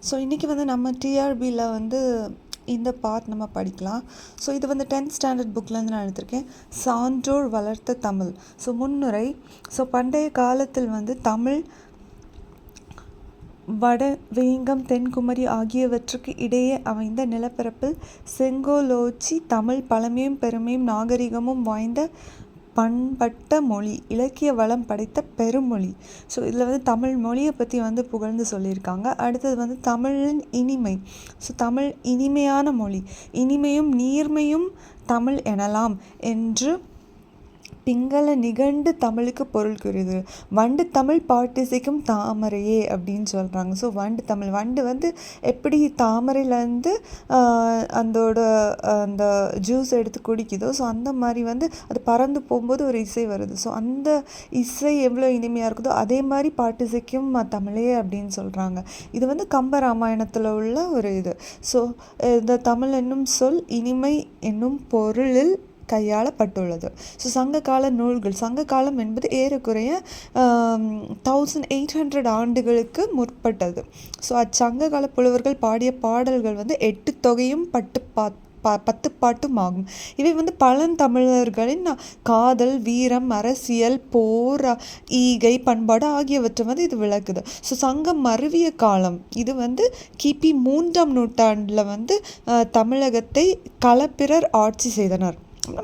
So இன்றைக்கி வந்து நம்ம டிஆர்பியில் வந்து இந்த பார்ட் நம்ம படிக்கலாம். ஸோ இது வந்து 10th ஸ்டாண்டர்ட் புக்லேருந்து நான் எடுத்திருக்கேன். சான்றோர் வளர்த்த தமிழ். ஸோ முன்னுரை. ஸோ பண்டைய காலத்தில் வந்து தமிழ் வட வேங்கம் தென்குமரி ஆகியவற்றுக்கு இடையே அமைந்த நிலப்பரப்பில் செங்கோலோச்சி தமிழ் பழமையும் பெருமையும் நாகரிகமும் வாய்ந்த பண்பட்ட மொழி, இலக்கிய வளம் படைத்த பெருமொழி. ஸோ இதில் வந்து தமிழ் மொழியை பற்றி வந்து புகழ்ந்து சொல்லியிருக்காங்க. அடுத்தது வந்து தமிழின் இனிமை. ஸோ தமிழ் இனிமையான மொழி, இனிமையும் நீர்மையும் தமிழ் எனலாம் என்று பிங்கள நிகண்டு தமிழுக்கு பொருள் கூறியது. வண்டு தமிழ் பாட்டிசைக்கும் தாமரையே அப்படின்னு சொல்கிறாங்க. ஸோ வண்டு தமிழ், வண்டு வந்து எப்படி தாமரையிலேருந்து அந்த ஜூஸ் எடுத்து குடிக்குதோ, ஸோ அந்த மாதிரி வந்து அது பறந்து போகும்போது ஒரு இசை வருது. ஸோ அந்த இசை எவ்வளோ இனிமையாக இருக்குதோ அதே மாதிரி பாட்டிசைக்கும் தமிழே அப்படின்னு சொல்கிறாங்க. இது வந்து கம்ப ராமாயணத்தில் உள்ள ஒரு இது. ஸோ இந்த தமிழ் என்னும் சொல் இனிமை என்னும் பொருளில் கையாளப்பட்டுள்ளது. ஸோ சங்ககால நூல்கள். சங்ககாலம் என்பது ஏறக்குறைய 1800 ஆண்டுகளுக்கு முற்பட்டது. ஸோ அச்சங்ககால புலவர்கள் பாடிய பாடல்கள் வந்து 8 தொகையும் 10 பாட்டும் ஆகும். இவை வந்து பழந்தமிழர்களின் காதல், வீரம், அரசியல், போர், ஈகை, பண்பாடு ஆகியவற்றை வந்து இது விளக்குது. ஸோ சங்கம் மருவிய காலம். இது வந்து கிபி 3ஆம் நூற்றாண்டில் வந்து தமிழகத்தை களப்பிரர் ஆட்சி செய்தனர்.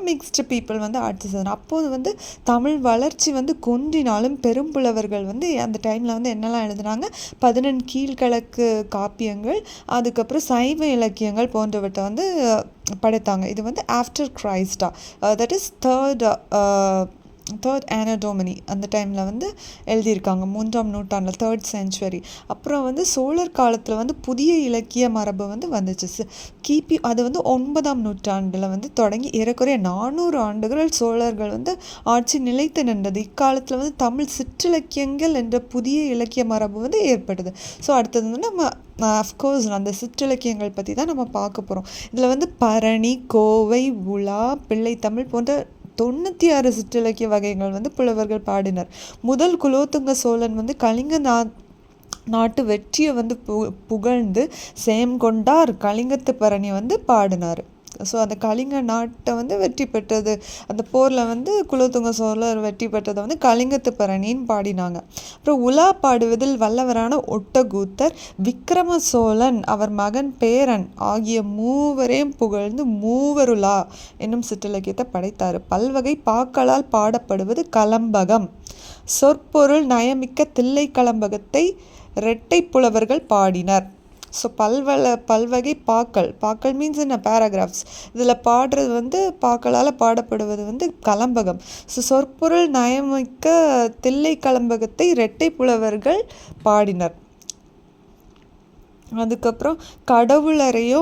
மிக்ஸ்டு பீப்புள் வந்து ஆட்சி செய்யணும். அப்போது வந்து தமிழ் வளர்ச்சி வந்து குன்றினாலும் பெரும்புலவர்கள் வந்து அந்த டைமில் வந்து என்னெல்லாம் எழுதுனாங்க, 14 கீழ்கணக்கு காப்பியங்கள், அதுக்கப்புறம் சைவ இலக்கியங்கள் போன்றவற்றை வந்து படைத்தாங்க. இது வந்து ஆஃப்டர் கிரைஸ்டா, தட் இஸ் தேர்ட் ஆனடோமனி அந்த டைமில் வந்து எழுதியிருக்காங்க. 3ஆம் நூற்றாண்டில் 3rd century. அப்புறம் வந்து சோழர் காலத்தில் வந்து புதிய இலக்கிய மரபு வந்து வந்துச்சு. கிபி அது வந்து 9ஆம் நூற்றாண்டில் வந்து தொடங்கி ஏறக்குறைய 400 ஆண்டுகள் சோழர்கள் வந்து ஆட்சி நிலைத்து நின்றது. இக்காலத்தில் வந்து தமிழ் சிற்றிலக்கியங்கள் என்ற புதிய இலக்கிய மரபு வந்து ஏற்படுது. ஸோ அடுத்தது வந்து நம்ம அஃப்கோர்ஸ் அந்த சிற்றிலக்கியங்கள் பற்றி தான் நம்ம பார்க்க போகிறோம். இதில் வந்து பரணி, கோவை, உலா, பிள்ளைத்தமிழ் போன்ற 96 சிற்றிலக்கிய வகைகள் வந்து புலவர்கள் பாடினர். முதல் குலோத்துங்க சோழன் வந்து கலிங்க நாட்டு வெற்றியை வந்து புகழ்ந்து சேம்கொண்டார் கலிங்கத்து பரணி வந்து பாடினார். ஸோ அந்த கலிங்க நாட்டை வந்து வெற்றி பெற்றது, அந்த போரில் வந்து குலோத்துங்க சோழர் வெற்றி பெற்றதை வந்து கலிங்கத்து பரணின்னு பாடினாங்க. அப்புறம் உலா பாடுவதில் வல்லவரான ஒட்டக்கூத்தர் விக்ரம சோழன், அவர் மகன் பேரன் ஆகிய மூவரையும் புகழ்ந்து மூவருலா என்னும் சிற்றிலக்கியத்தை படைத்தார். பல்வகை பாக்களால் பாடப்படுவது கலம்பகம். சொற்பொருள் நயமிக்க தில்லை கலம்பகத்தை இரட்டை புலவர்கள் பாடினர். ஸோ பல்வகை பாக்கள் மீன்ஸ் என்ன, பேராகிராஃப்ஸ். இதில் பாடுறது வந்து பாக்களால் பாடப்படுவது வந்து கலம்பகம். ஸோ சொற்பொருள் நயமிக்க தில்லை கலம்பகத்தை இரட்டை புலவர்கள் பாடினர். அதுக்கப்புறம் கடவுளரையோ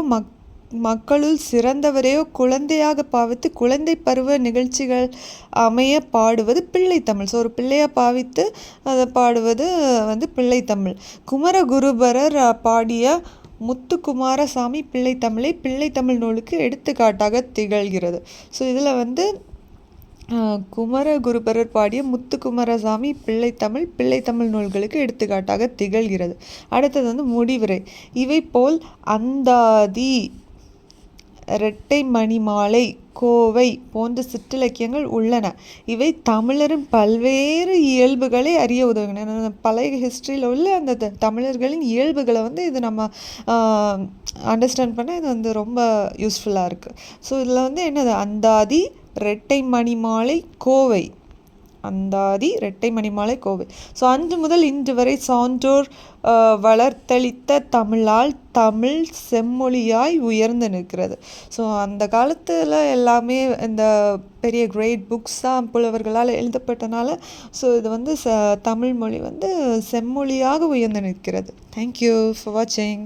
மக்களுள் சிறந்தவரையோ குழந்தையாக பாவித்து குழந்தை பருவ நிகழ்ச்சிகள் அமைய பாடுவது பிள்ளைத்தமிழ். ஸோ ஒரு பிள்ளையை பாவித்து அதை பாடுவது வந்து பிள்ளைத்தமிழ். குமரகுருபரர் பாடிய முத்துக்குமாரசாமி பிள்ளைத்தமிழை பிள்ளைத்தமிழ் நூலுக்கு எடுத்துக்காட்டாக திகழ்கிறது. ஸோ இதில் வந்து குமரகுருபரர் பாடிய முத்துக்குமாரசாமி பிள்ளைத்தமிழ் நூல்களுக்கு எடுத்துக்காட்டாக திகழ்கிறது. அடுத்தது வந்து முடிவுரை. இவை போல் அந்தாதி, இரட்டை மணிமாலை, கோவை போன்ற சிற்றிலக்கியங்கள் உள்ளன. இவை தமிழரின் பல்வேறு இயல்புகளை அறிய உதவுகின்றன. பழைய ஹிஸ்ட்ரியில் உள்ள அந்த தமிழர்களின் இயல்புகளை வந்து இது நம்ம அண்டர்ஸ்டாண்ட் பண்ண இது வந்து ரொம்ப யூஸ்ஃபுல்லாக இருக்குது. ஸோ இதில் வந்து என்னது, அந்தாதி, இரட்டை மணிமாலை, கோவை. அந்தாதி, இரட்டை மணிமாலை, கோவை. ஸோ அன்று முதல் இன்று வரை சான்றோர் வளர்த்தளித்த தமிழால் தமிழ் செம்மொழியாய் உயர்ந்து நிற்கிறது. ஸோ அந்த காலத்தில் எல்லாமே இந்த பெரிய கிரேட் புக்ஸாக புலவர்களால் எழுதப்பட்டனால ஸோ இது வந்து தமிழ் மொழி வந்து செம்மொழியாக உயர்ந்து நிற்கிறது. தேங்க்யூ ஃபார் வாட்சிங்.